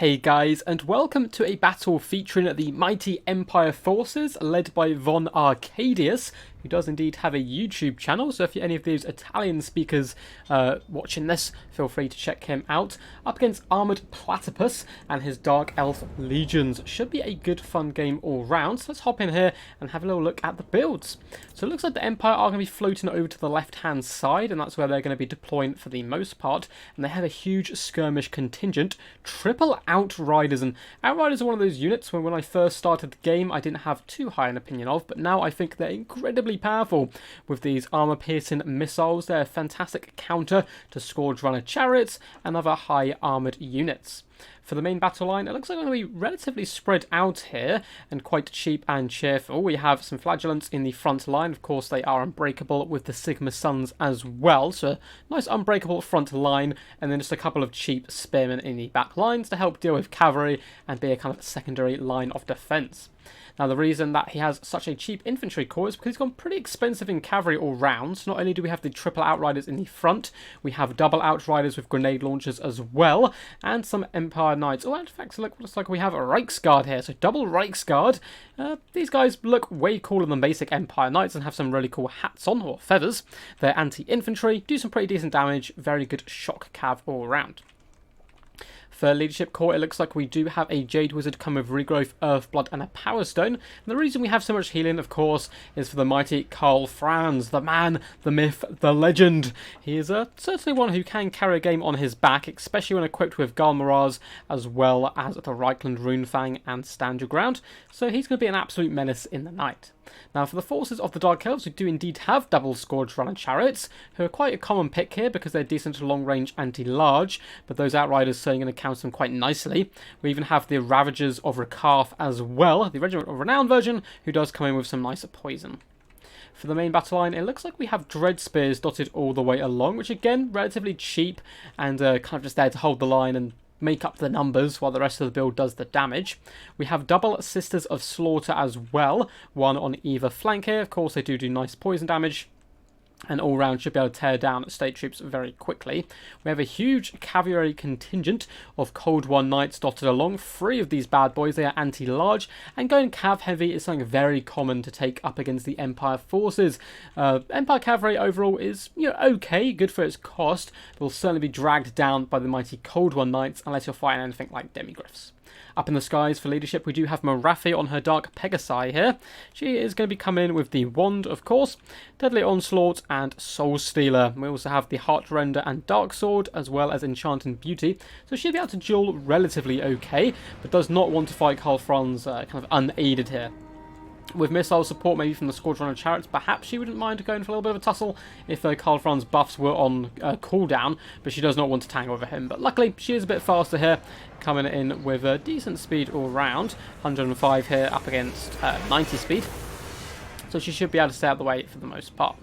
Hey guys, and welcome to a battle featuring the mighty Empire forces led by Von Arcadius, who does indeed have a YouTube channel, so if you're any of those Italian speakers watching this, feel free to check him out. Up against Armoured Platypus and his Dark Elf Legions. Should be a good fun game all round, so let's hop in here and have a little look at the builds. So it looks like the Empire are going to be floating over to the left-hand side, and that's where they're going to be deploying for the most part, and they have a huge skirmish contingent, triple Outriders, and Outriders are one of those units when I first started the game I didn't have too high an opinion of, but now I think they're incredibly powerful with these armor-piercing missiles. They're a fantastic counter to Scourge Runner chariots and other high armored units. For the main battle line, it looks like we're going to be relatively spread out here and quite cheap and cheerful. We have some flagellants in the front line. Of course, they are unbreakable with the Sigma Suns as well. So, nice unbreakable front line, and then just a couple of cheap spearmen in the back lines to help deal with cavalry and be a kind of secondary line of defence. Now, the reason that he has such a cheap infantry corps is because he's gone pretty expensive in cavalry all round. So not only do we have the triple Outriders in the front, we have double Outriders with grenade launchers as well, and some Empire Knights. Oh, in fact, look, looks like we have a Reichsguard here, so double Reichsguard. These guys look way cooler than basic Empire Knights and have some really cool hats on, or feathers. They're anti-infantry, do some pretty decent damage, very good shock cav all around. For Leadership Corps, it looks like we do have a Jade Wizard come with Regrowth, Earthblood, and a Power Stone. And the reason we have so much healing, of course, is for the mighty Karl Franz, the man, the myth, the legend. He is certainly one who can carry a game on his back, especially when equipped with Galmaraz, as well as the Reichland Runefang and Stand Your Ground. So he's going to be an absolute menace in the night. Now, for the forces of the Dark Elves, we do indeed have double Scourge Runner chariots, who are quite a common pick here because they're decent to long-range anti-large, but those Outriders are certainly going to counter them quite nicely. We even have the Ravagers of Rakarth as well, the Regiment of Renown version, who does come in with some nicer poison. For the main battle line, it looks like we have Dread Spears dotted all the way along, which again, relatively cheap and kind of just there to hold the line and make up the numbers while the rest of the build does the damage. We have double Sisters of Slaughter as well, one on either flank here. Of course, they do nice poison damage, and all round should be able to tear down state troops very quickly. We have a huge cavalry contingent of Cold War Knights dotted along. 3 of these bad boys, they are anti-large, and going cav heavy is something very common to take up against the Empire forces. Empire cavalry overall is, okay, good for its cost, but will certainly be dragged down by the mighty Cold War Knights unless you're fighting anything like demigriffs. Up in the skies for leadership, we do have Marathi on her Dark Pegasi here. She is going to be coming in with the Wand, of course, Deadly Onslaught, and Soul Stealer. We also have the Heartrender and Dark Sword, as well as Enchanting Beauty. So she'll be able to duel relatively okay, but does not want to fight Karl Franz kind of unaided here. With missile support maybe from the Scourge Runner chariots, perhaps she wouldn't mind going for a little bit of a tussle if Karl Franz buffs were on cooldown, but she does not want to tangle over him. But luckily, she is a bit faster here, coming in with a decent speed all round. 105 here up against 90 speed. So she should be able to stay out of the way for the most part.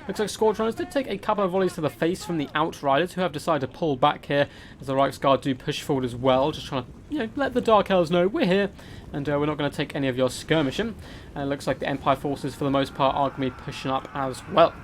Looks like Scourge Runners did take a couple of volleys to the face from the Outriders, who have decided to pull back here as the Reichsguard do push forward as well, just trying to let the Dark Elves know we're here and we're not going to take any of your skirmishing. And it looks like the Empire forces for the most part are going to be pushing up as well.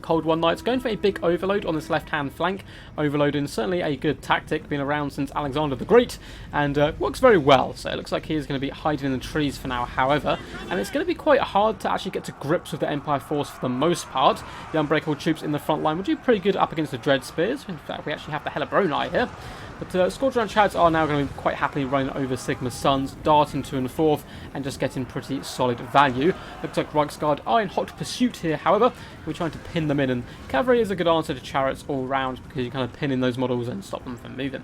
Cold War Knights going for a big overload on this left-hand flank. Overloading certainly a good tactic, been around since Alexander the Great, and works very well. So it looks like he is going to be hiding in the trees for now, however, and it's going to be quite hard to actually get to grips with the Empire force for the most part. The Unbreakable troops in the front line will do pretty good up against the Dread Spears. In fact, we actually have the Hellebroni here. But Scourge Runner chariots are now going to be quite happily running over Sigma Suns, darting to and forth, and just getting pretty solid value. Looks like Reichsguard are in hot pursuit here, however. We're trying to pin them in, and cavalry is a good answer to chariots all round because you kind of pin in those models and stop them from moving.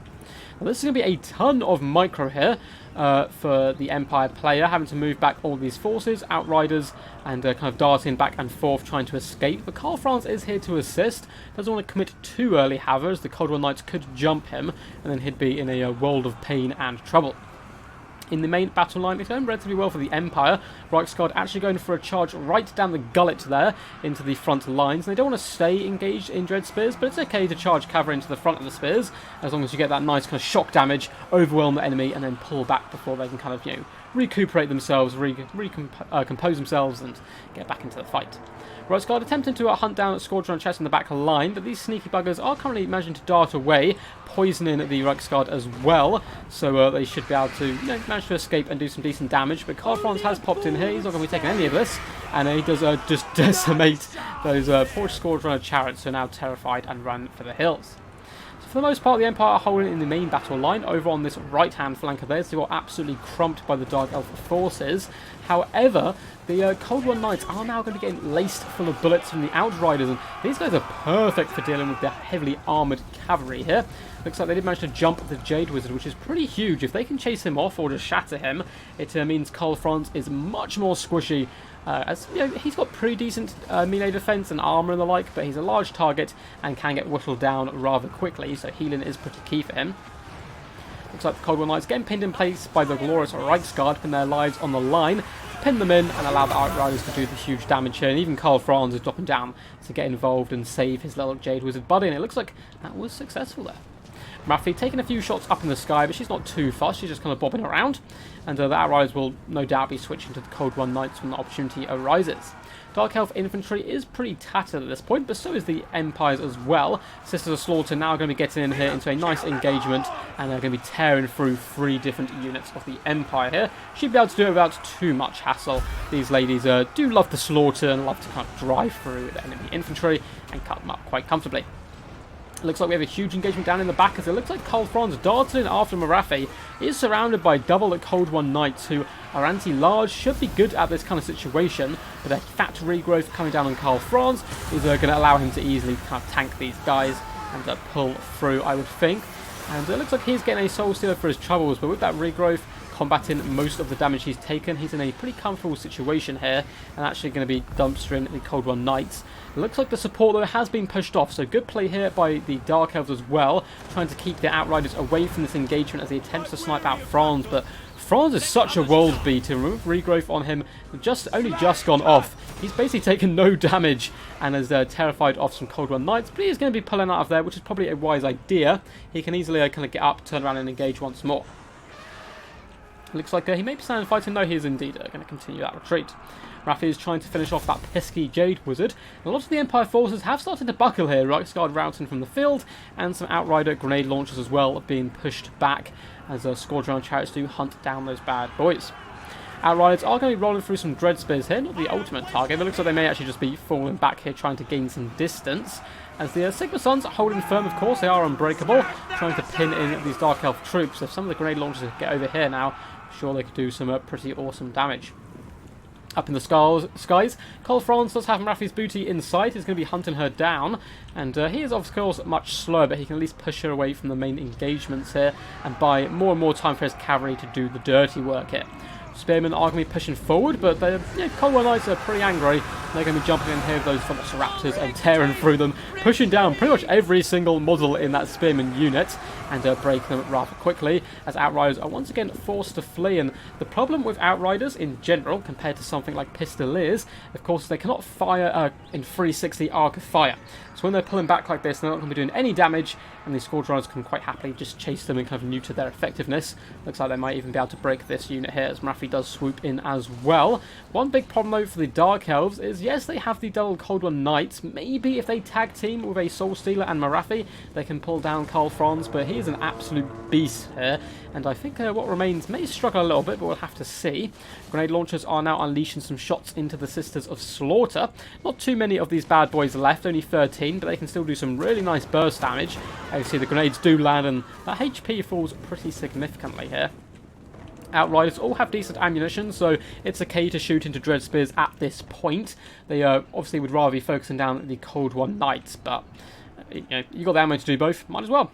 Now, this is going to be a ton of micro here for the Empire player, having to move back all these forces, Outriders, and kind of darting back and forth trying to escape. But Karl Franz is here to assist. Doesn't want to commit too early, however, as the Cold War Knights could jump him, and then he'd be in a world of pain and trouble. In the main battle line, it's going relatively well for the Empire. Reichsguard actually going for a charge right down the gullet there into the front lines. And they don't want to stay engaged in Dread Spears, but it's okay to charge cavalry into the front of the spears, as long as you get that nice kind of shock damage, overwhelm the enemy, and then pull back before they can kind of, recuperate themselves, compose themselves, and get back into the fight. Reichsguard attempting to hunt down a Squadron chest in the back line, but these sneaky buggers are currently managing to dart away, poisoning the Reichsguard as well, so they should be able to manage to escape and do some decent damage. But Karl Franz has popped in here, he's not going to be taking any of this, and he does just decimate those Forged Squadron chariots, who are now terrified and run for the hills. For the most part, the Empire are holding in the main battle line. Over on this right-hand flank of theirs, they were absolutely crumped by the Dark Elf forces. However, the Cold War Knights are now going to be getting laced full of bullets from the Outriders, and these guys are perfect for dealing with the heavily armoured cavalry here. Looks like they did manage to jump the Jade Wizard, which is pretty huge. If they can chase him off or just shatter him, it means Karl Franz is much more squishy. As he's got pretty decent melee defense and armor and the like, but he's a large target and can get whittled down rather quickly, so healing is pretty key for him. Looks like the Cold War Knights getting pinned in place by the glorious Reichsguard, putting their lives on the line, pin them in and allow the Outriders to do the huge damage here, and even Karl Franz is dropping down to get involved and save his little Jade Wizard buddy, and it looks like that was successful there. Raffi taking a few shots up in the sky, but she's not too fast, she's just kind of bobbing around, and the Outriders will no doubt be switching to the Cold War Knights when the opportunity arises. Dark Elf infantry is pretty tattered at this point, but so is the Empires as well. Sisters of Slaughter now going to be getting in here into a nice engagement, and they're going to be tearing through 3 different units of the Empire here. Should be able to do it without too much hassle. These ladies do love the slaughter and love to kind of drive through the enemy infantry and cut them up quite comfortably. It looks like we have a huge engagement down in the back, as it looks like Karl Franz darts in after Marathi. He is surrounded by double the Cold War Knights, who are anti-large, should be good at this kind of situation, but their fat regrowth coming down on Karl Franz is going to allow him to easily kind of tank these guys and pull through, I would think. And it looks like he's getting a Soul Stealer for his troubles, but with that regrowth combating most of the damage he's taken, he's in a pretty comfortable situation here, and actually going to be dumpstering the Cold War Knights. It looks like the support, though, has been pushed off, so good play here by the Dark Elves as well, trying to keep the Outriders away from this engagement as he attempts to snipe out Franz, but Franz is such a world beater. Remove regrowth on him, only just gone off. He's basically taken no damage and has terrified off some Cold War Knights, but he's going to be pulling out of there, which is probably a wise idea. He can easily kind of get up, turn around and engage once more. Looks like he may be standing fighting. No, he is indeed going to continue that retreat. Raffi is trying to finish off that pesky Jade Wizard. A lot of the Empire forces have started to buckle here. Reichsguard routing from the field, and some Outrider grenade launchers as well being pushed back as Squadron chariots do hunt down those bad boys. Outriders are going to be rolling through some Dread Spears here, not the ultimate target, but it looks like they may actually just be falling back here trying to gain some distance. As the Sigma Suns are holding firm, of course, they are unbreakable, trying to pin in these Dark Elf troops. If some of the grenade launchers get over here now, sure they could do some pretty awesome damage. Up in the skies, Karl Franz does have Marafi's booty in sight. He's going to be hunting her down, and he is of course much slower, but he can at least push her away from the main engagements here and buy more and more time for his cavalry to do the dirty work here. Spearmen are going to be pushing forward, but the Cold War Knights are pretty angry. They're going to be jumping in here with those Velociraptors and tearing through them, pushing down pretty much every single model in that Spearman unit and breaking them rather quickly, as Outriders are once again forced to flee. And the problem with Outriders in general, compared to something like Pistoliers, of course, they cannot fire in 360 arc of fire. So when they're pulling back like this, they're not going to be doing any damage, and these Squadrons can quite happily just chase them and kind of neuter their effectiveness. Looks like they might even be able to break this unit here, as Marafi does swoop in as well. One big problem, though, for the Dark Elves is, yes, they have the double Cold War Knights. Maybe if they tag team with a Soul Stealer and Marafi, they can pull down Karl Franz, but he is an absolute beast here, and I think what remains may struggle a little bit, but we'll have to see. Grenade launchers are now unleashing some shots into the Sisters of Slaughter. Not too many of these bad boys left, only 13, but they can still do some really nice burst damage. As you see, the grenades do land, and that HP falls pretty significantly here. Outriders all have decent ammunition, so it's okay to shoot into Dread Spears at this point. They obviously would rather be focusing down the Cold War Knights, but you got the ammo to do both, might as well.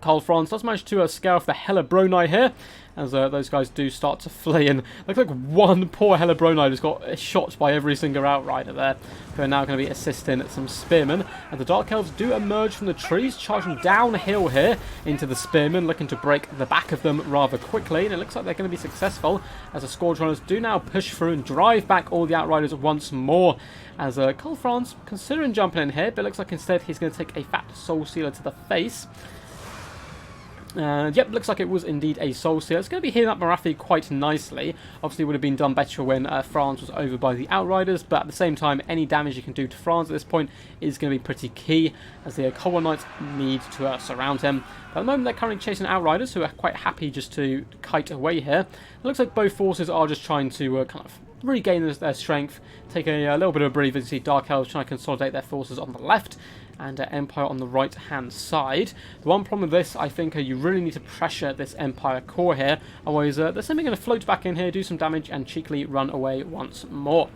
Karl Franz does manage to scare off the Hellebroni here, as those guys do start to flee, and looks like one poor Hellebroni just got shot by every single Outrider there, who are now going to be assisting some spearmen, and the Dark Elves do emerge from the trees, charging downhill here into the spearmen, looking to break the back of them rather quickly, and it looks like they're going to be successful, as the Scourge Runners do now push through and drive back all the Outriders once more, as Karl Franz considering jumping in here, but it looks like instead he's going to take a fat Soul Sealer to the face. Yep, looks like it was indeed a Soul Sealer. It's going to be healing up Morathi quite nicely. Obviously, it would have been done better when Franz was over by the Outriders, but at the same time, any damage you can do to Franz at this point is going to be pretty key, as the Cold War Knights need to surround him. But at the moment, they're currently chasing Outriders, who are quite happy just to kite away here. It looks like both forces are just trying to kind of regain their strength, take a little bit of a breather. You see Dark Elves trying to consolidate their forces on the left, and Empire on the right-hand side. The one problem with this, I think, you really need to pressure this Empire core here, otherwise they're simply going to float back in here, do some damage, and cheekily run away once more.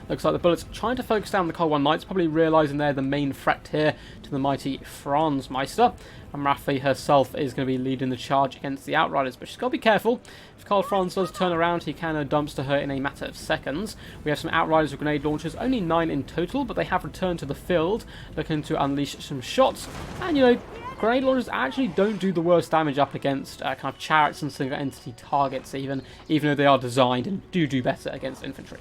Looks like the bullets trying to focus down the Cold War Knights, probably realising they're the main threat here to the mighty Franz Meister. And Morathi herself is going to be leading the charge against the Outriders, but she's got to be careful. If Karl Franz does turn around, he can dumpster her in a matter of seconds. We have some Outriders with grenade launchers, only 9 in total, but they have returned to the field, looking to unleash some shots. And, you know, grenade launchers actually don't do the worst damage up against kind of chariots and single entity targets, even though they are designed and do better against infantry.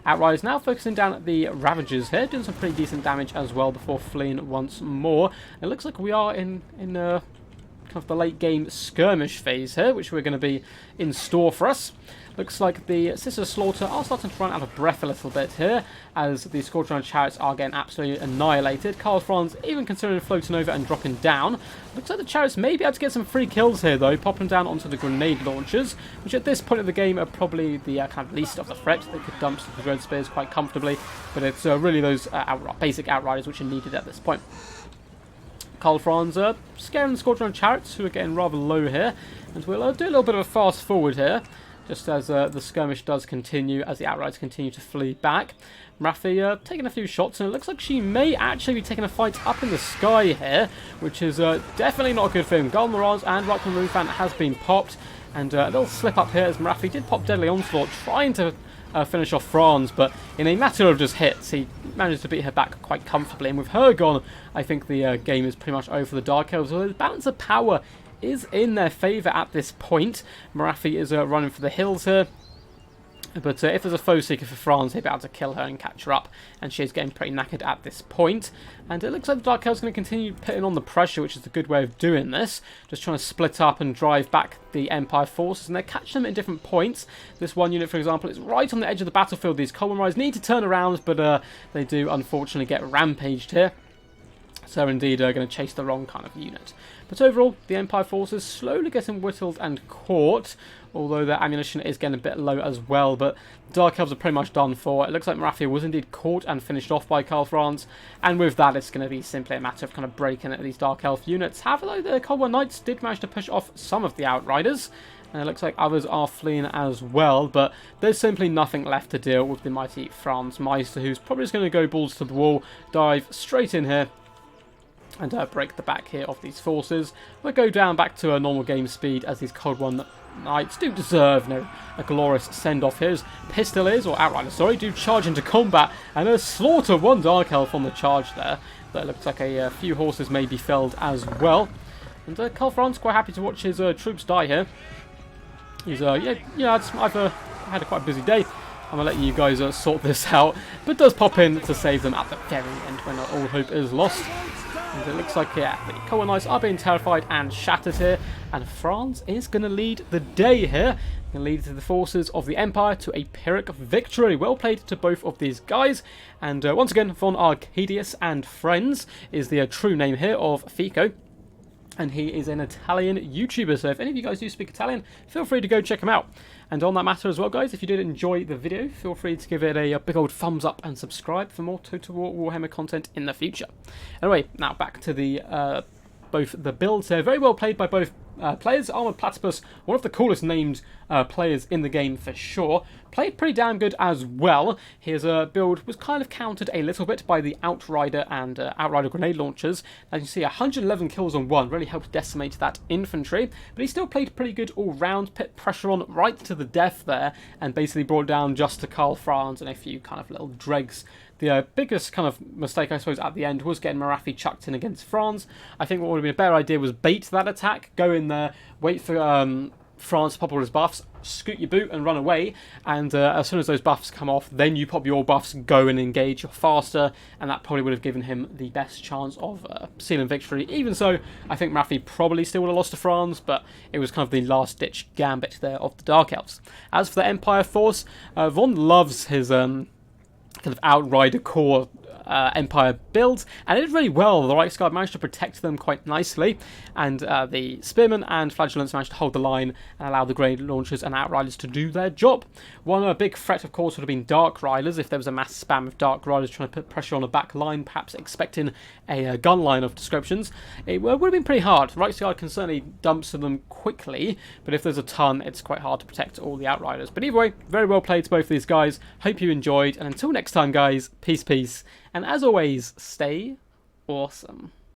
Outriders now focusing down at the Ravagers here, doing some pretty decent damage as well before fleeing once more. It looks like we are in kind of the late game skirmish phase here, which we're going to be in store for us. Looks like the Sisters of Slaughter are starting to run out of breath a little bit here, as the Scourge Runner chariots are getting absolutely annihilated. Karl Franz even considering floating over and dropping down. Looks like the chariots may be able to get some free kills here though, popping down onto the grenade launchers, which at this point of the game are probably the kind of least of the threat. They could dump the Dread Spears quite comfortably, but it's really those basic Outriders which are needed at this point. Karl Franz scaring the Scourge Runner chariots, who are getting rather low here, and we'll do a little bit of a fast forward here, just as the skirmish does continue, as the Outriders continue to flee back. Morathi taking a few shots, and it looks like she may actually be taking a fight up in the sky here, which is definitely not a good thing. Golden Mirage and Rockman Rufan has been popped, and a little slip up here as Morathi did pop Deadly Onslaught, trying to finish off Franz, but in a matter of just hits, he managed to beat her back quite comfortably, and with her gone, I think the game is pretty much over for the Dark Elves, although the balance of power is in their favour at this point. Morathi is running for the hills here, but if there's a foe seeker for Franz, he'll be able to kill her and catch her up, and she's getting pretty knackered at this point. And it looks like the Dark Elves are going to continue putting on the pressure, which is a good way of doing this, just trying to split up and drive back the Empire forces, and they're catching them at different points. This one unit, for example, is right on the edge of the battlefield. These Cold War Riders need to turn around, but they do unfortunately get rampaged here. So indeed going to chase the wrong kind of unit. But overall, the Empire forces slowly getting whittled and caught, although their ammunition is getting a bit low as well. But the Dark Elves are pretty much done for. It looks like Morathi was indeed caught and finished off by Karl Franz, and with that it's going to be simply a matter of kind of breaking at these Dark Elf units. However, though, the Cold War Knights did manage to push off some of the Outriders, and it looks like others are fleeing as well, but there's simply nothing left to deal with the mighty Franz Meister, who's probably just going to go balls to the wall, dive straight in here, and break the back here of these forces. We'll go down back to a normal game speed, as these Cold War Knights do deserve a glorious send-off here. Pistoliers, or Outriders, sorry, do charge into combat, and slaughter one Dark Elf on the charge there. That looks like a few horses may be felled as well. And Karl Franz quite happy to watch his troops die here. He's, I've had a quite busy day. I'm going to let you guys sort this out, but does pop in to save them at the very end when all hope is lost. And it looks like, yeah, the Cold War Knights are being terrified and shattered here, and Franz is going to lead the day here. Going to lead the forces of the Empire to a Pyrrhic victory. Well played to both of these guys. And once again, Von Arcadius and Friends is the true name here of Fico. And he is an Italian YouTuber, so if any of you guys do speak Italian, feel free to go check him out. And on that matter as well, guys, if you did enjoy the video, feel free to give it a big old thumbs up and subscribe for more Total War Warhammer content in the future. Anyway, now back to the both the builds here. Very well played by both players. Armored Platypus, one of the coolest named players in the game for sure. Played pretty damn good as well. His build was kind of countered a little bit by the Outrider and Outrider grenade launchers. As you see, 111 kills on one really helped decimate that infantry, but he still played pretty good all round, put pressure on right to the death there, and basically brought down just to Karl Franz and a few kind of little dregs. The biggest kind of mistake, I suppose, at the end was getting Marafi chucked in against Franz. I think what would have been a better idea was bait that attack, go in there, wait for Franz to pop all his buffs, scoot your boot and run away, and as soon as those buffs come off, then you pop your buffs, go and engage. You're faster, and that probably would have given him the best chance of sealing victory. Even so, I think Marafi probably still would have lost to Franz, but it was kind of the last-ditch gambit there of the Dark Elves. As for the Empire Force, Von loves his kind of Outrider core Empire builds, and it did really well. The Reichsguard managed to protect them quite nicely, and the Spearmen and Flagellants managed to hold the line and allow the grenade launchers and Outriders to do their job. One big threat, of course, would have been Dark Riders, if there was a mass spam of Dark Riders trying to put pressure on a back line, perhaps expecting a gun line of descriptions. It would have been pretty hard. Reichsguard can certainly dump some of them quickly, but if there's a ton, it's quite hard to protect all the Outriders. But either way, very well played to both of these guys. Hope you enjoyed, and until next time, guys, peace, peace. And as always, stay awesome.